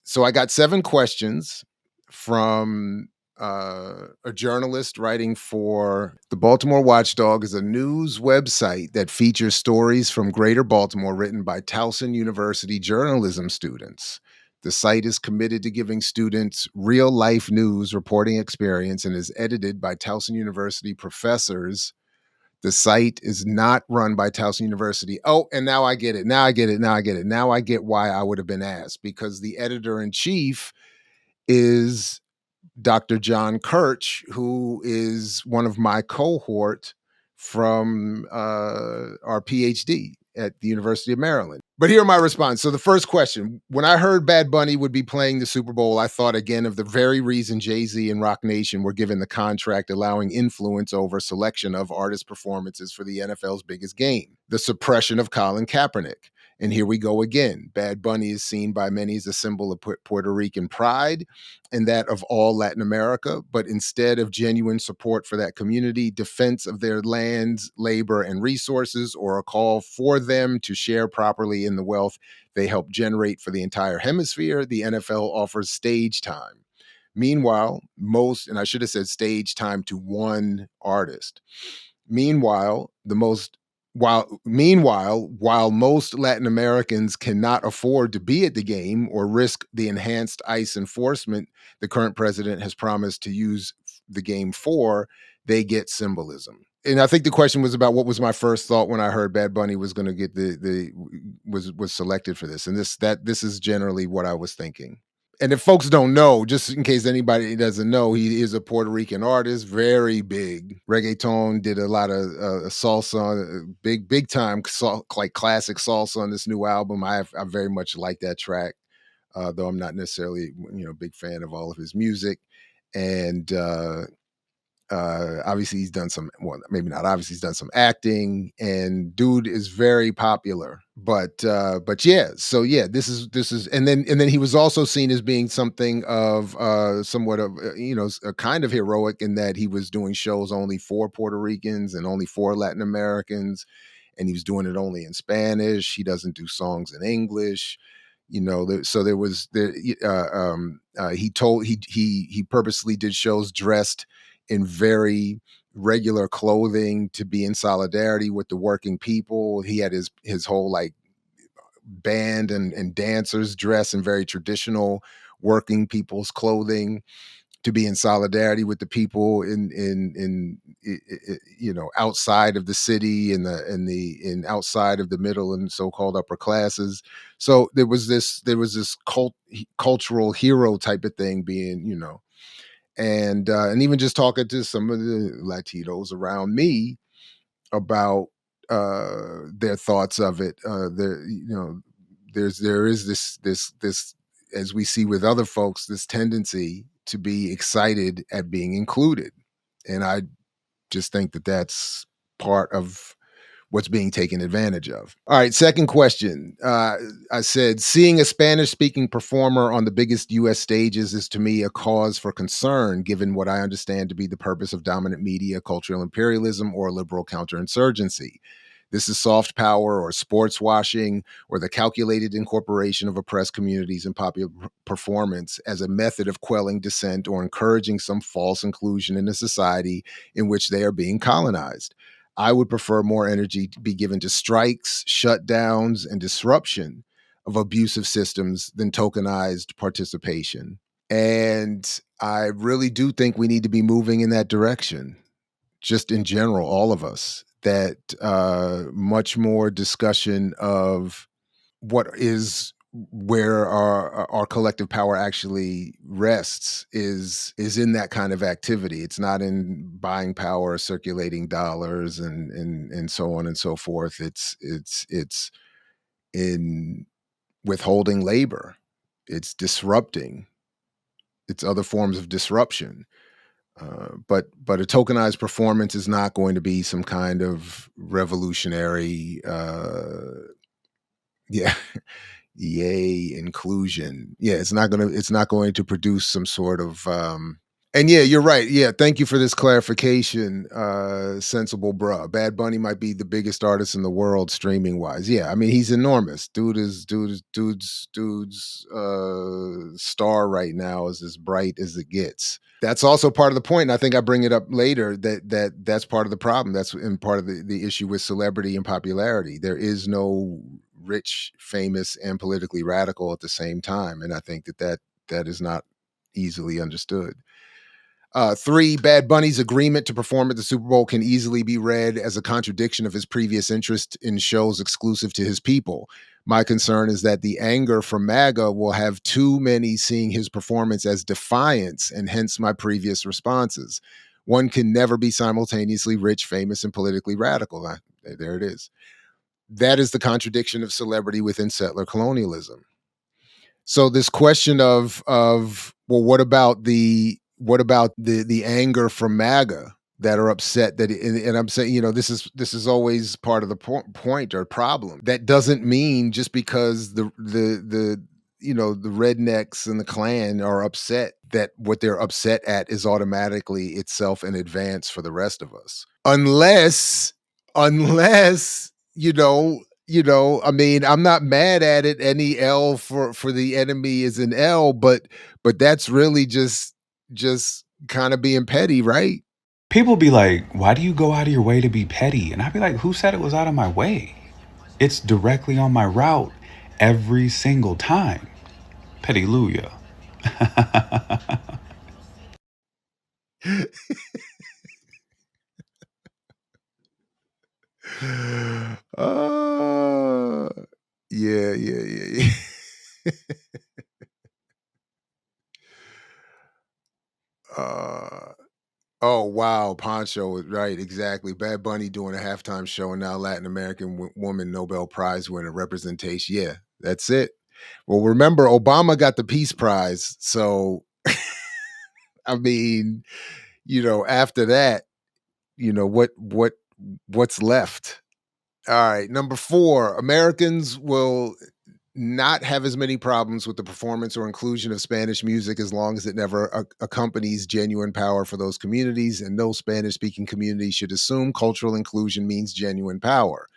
So I got 7 questions from a journalist writing for the Baltimore Watchdog, is a news website that features stories from Greater Baltimore written by Towson University journalism students. The site is committed to giving students real life news reporting experience and is edited by Towson University professors. The site is not run by Towson University. Oh, and now I get it. Now I get it. Now I get it. Now I get why I would have been asked, because the editor in chief is Dr. John Kirch, who is one of my cohort from our PhD at the University of Maryland. But here are my response. So the first question, when I heard Bad Bunny would be playing the Super Bowl, I thought again of the very reason Jay-Z and Rock Nation were given the contract allowing influence over selection of artist performances for the NFL's biggest game, the suppression of Colin Kaepernick. And here we go again. Bad Bunny is seen by many as a symbol of Puerto Rican pride and that of all Latin America, but instead of genuine support for that community, defense of their lands, labor, and resources, or a call for them to share properly in the wealth they help generate for the entire hemisphere, the NFL offers stage time. Meanwhile, and I should have said stage time to one artist. Meanwhile, while most Latin Americans cannot afford to be at the game or risk the enhanced ICE enforcement the current president has promised to use the game for, they get symbolism. And I think the question was about what was my first thought when I heard Bad Bunny was going to get was selected for this, and this is generally what I was thinking. And if folks don't know, just in case anybody doesn't know, he is a Puerto Rican artist, very big reggaeton. Did a lot of salsa, big time, like classic salsa on this new album. I very much like that track, though I'm not necessarily a big fan of all of his music. And obviously he's done some, well, maybe not obviously, he's done some acting, and dude is very popular. But yeah, so yeah, this is and then he was also seen as being something of somewhat of a kind of heroic, in that he was doing shows only for Puerto Ricans and only for Latin Americans, and he was doing it only in Spanish. He doesn't do songs in English. So there was there. He purposely did shows dressed in very regular clothing to be in solidarity with the working people. He had his whole like band and dancers dressed in very traditional working people's clothing to be in solidarity with the people outside of the city and outside of the middle and so-called upper classes. So there was this cultural hero type of thing being, and even just talking to some of the Latinos around me about their thoughts of it. There is this, as we see with other folks, this tendency to be excited at being included, and I just think that that's part of what's being taken advantage of. All right, second question. I said, seeing a Spanish speaking performer on the biggest US stages is to me a cause for concern, given what I understand to be the purpose of dominant media, cultural imperialism, or liberal counterinsurgency. This is soft power or sports washing or the calculated incorporation of oppressed communities in popular performance as a method of quelling dissent or encouraging some false inclusion in a society in which they are being colonized. I would prefer more energy to be given to strikes, shutdowns, and disruption of abusive systems than tokenized participation. And I really do think we need to be moving in that direction, just in general, all of us, that much more discussion of where our collective power actually rests is in that kind of activity. It's not in buying power, circulating dollars, and so on and so forth. It's in withholding labor. It's disrupting. It's other forms of disruption. But a tokenized performance is not going to be some kind of revolutionary, yeah, yay inclusion. Yeah, it's not going to produce some sort of And yeah, you're right. Yeah, thank you for this clarification, sensible bruh. Bad Bunny might be the biggest artist in the world streaming wise. Yeah, I mean he's enormous. Dude's star right now is as bright as it gets. That's also part of the point. And I think I bring it up later that's part of the problem. That's in part of the issue with celebrity and popularity. There is no rich, famous, and politically radical at the same time. And I think that is not easily understood. Three, Bad Bunny's agreement to perform at the Super Bowl can easily be read as a contradiction of his previous interest in shows exclusive to his people. My concern is that the anger from MAGA will have too many seeing his performance as defiance, and hence my previous responses. One can never be simultaneously rich, famous, and politically radical. There it is. That is the contradiction of celebrity within settler colonialism. So this question of well, what about the anger from MAGA that are upset that and I'm saying, this is always part of the point or problem. That doesn't mean just because the rednecks and the Klan are upset that what they're upset at is automatically itself an advance for the rest of us. Unless I mean, I'm not mad at it. Any L for the enemy is an L, but that's really just kind of being petty, right? People be like, why do you go out of your way to be petty? And I'd be like, who said it was out of my way? It's directly on my route every single time. Pettyluia. uh, yeah, yeah, yeah, yeah. uh, oh wow, Poncho, right? Exactly. Bad Bunny doing a halftime show, and now Latin American woman Nobel Prize winner representation. Yeah, that's it. Well, remember Obama got the Peace Prize, so I mean, after that, what's left? All right, number 4, Americans will not have as many problems with the performance or inclusion of Spanish music as long as it never accompanies genuine power for those communities, and no Spanish speaking community should assume cultural inclusion means genuine power.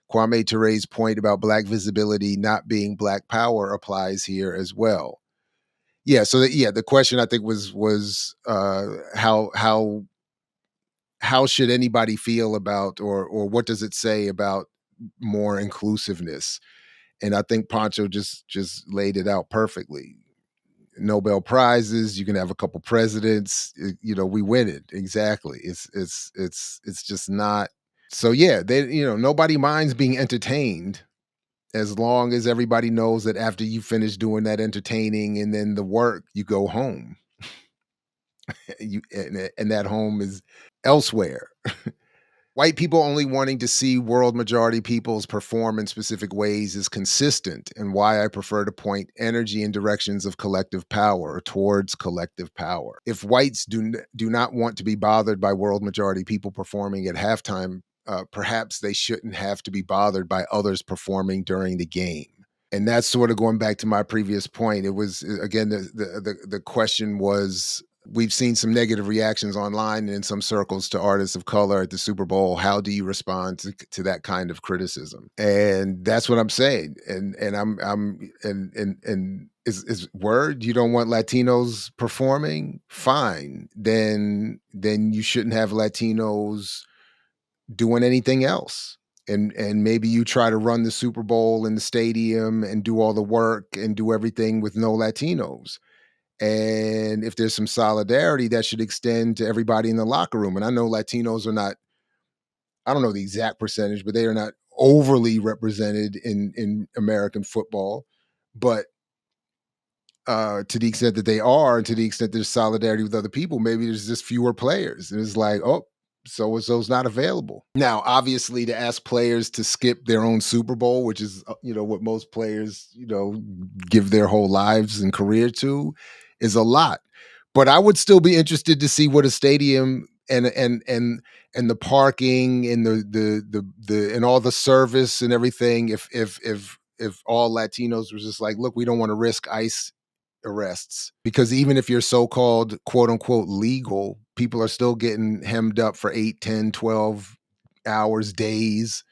Kwame Ture's point about black visibility not being black power applies here as well. Yeah, so the question I think was how should anybody feel about, or what does it say about more inclusiveness? And I think Pancho just laid it out perfectly. Nobel prizes, you can have a couple presidents, we win it. Exactly. It's just not. So yeah, nobody minds being entertained as long as everybody knows that after you finish doing that entertaining and then the work, you go home. And that home is elsewhere. White people only wanting to see world majority peoples perform in specific ways is consistent, and why I prefer to point energy in directions of collective power, or towards collective power. If whites do not want to be bothered by world majority people performing at halftime, perhaps they shouldn't have to be bothered by others performing during the game. And that's sort of going back to my previous point. It was, again, the question was, we've seen some negative reactions online and in some circles to artists of color at the Super Bowl. How do you respond to that kind of criticism? And that's what I'm saying. And I'm and is word, you don't want Latinos performing? Fine. Then you shouldn't have Latinos doing anything else. And maybe you try to run the Super Bowl in the stadium and do all the work and do everything with no Latinos. And if there's some solidarity, that should extend to everybody in the locker room. And I know Latinos are not, I don't know the exact percentage, but they are not overly represented in American football. But to the extent that they are, and to the extent there's solidarity with other people, maybe there's just fewer players. And it's like, oh, so and so's not available. Now, obviously, to ask players to skip their own Super Bowl, which is what most players give their whole lives and career to, is a lot. But I would still be interested to see what a stadium and the parking and the and all the service and everything. If all Latinos were just like, look, we don't want to risk ICE arrests, because even if you're so-called quote unquote legal, people are still getting hemmed up for 8, 10, 12 hours, days,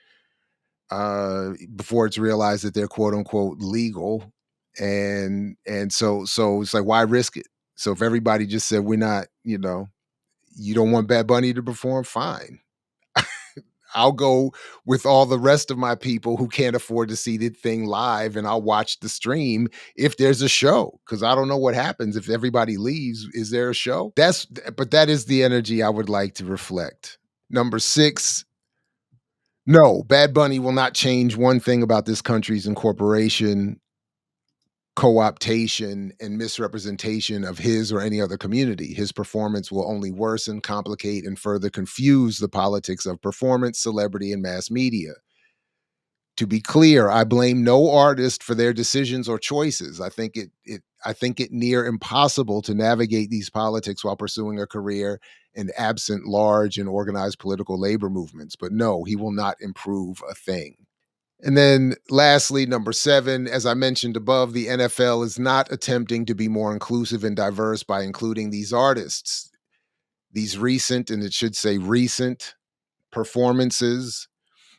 before it's realized that they're quote unquote legal. And so it's like, why risk it? So if everybody just said, we're not, you don't want Bad Bunny to perform, fine. I'll go with all the rest of my people who can't afford to see the thing live, and I'll watch the stream if there's a show, because I don't know what happens if everybody leaves. Is there a show? But that is the energy I would like to reflect. Number 6, no, Bad Bunny will not change one thing about this country's incorporation, co-optation, and misrepresentation of his or any other community. His performance will only worsen, complicate, and further confuse the politics of performance, celebrity, and mass media. To be clear, I blame no artist for their decisions or choices. I think it near impossible to navigate these politics while pursuing a career and absent large and organized political labor movements. But no, he will not improve a thing. And then lastly, number 7, as I mentioned above, the NFL is not attempting to be more inclusive and diverse by including these artists. These recent, and it should say recent, performances.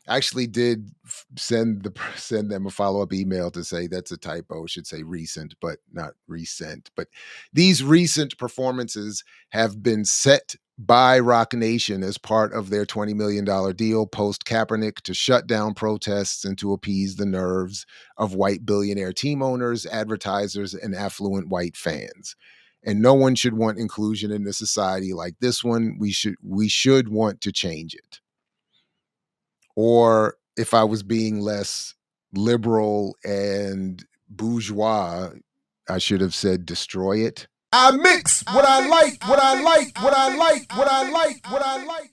I actually did send them a follow-up email to say that's a typo. It should say recent, but not recent. But these recent performances have been set by Rock Nation as part of their $20 million deal post Kaepernick to shut down protests and to appease the nerves of white billionaire team owners, advertisers, and affluent white fans. And no one should want inclusion in a society like this one. We should want to change it. Or if I was being less liberal and bourgeois, I should have said destroy it. I mix what I like, what I like, what I like, what I like, what I like.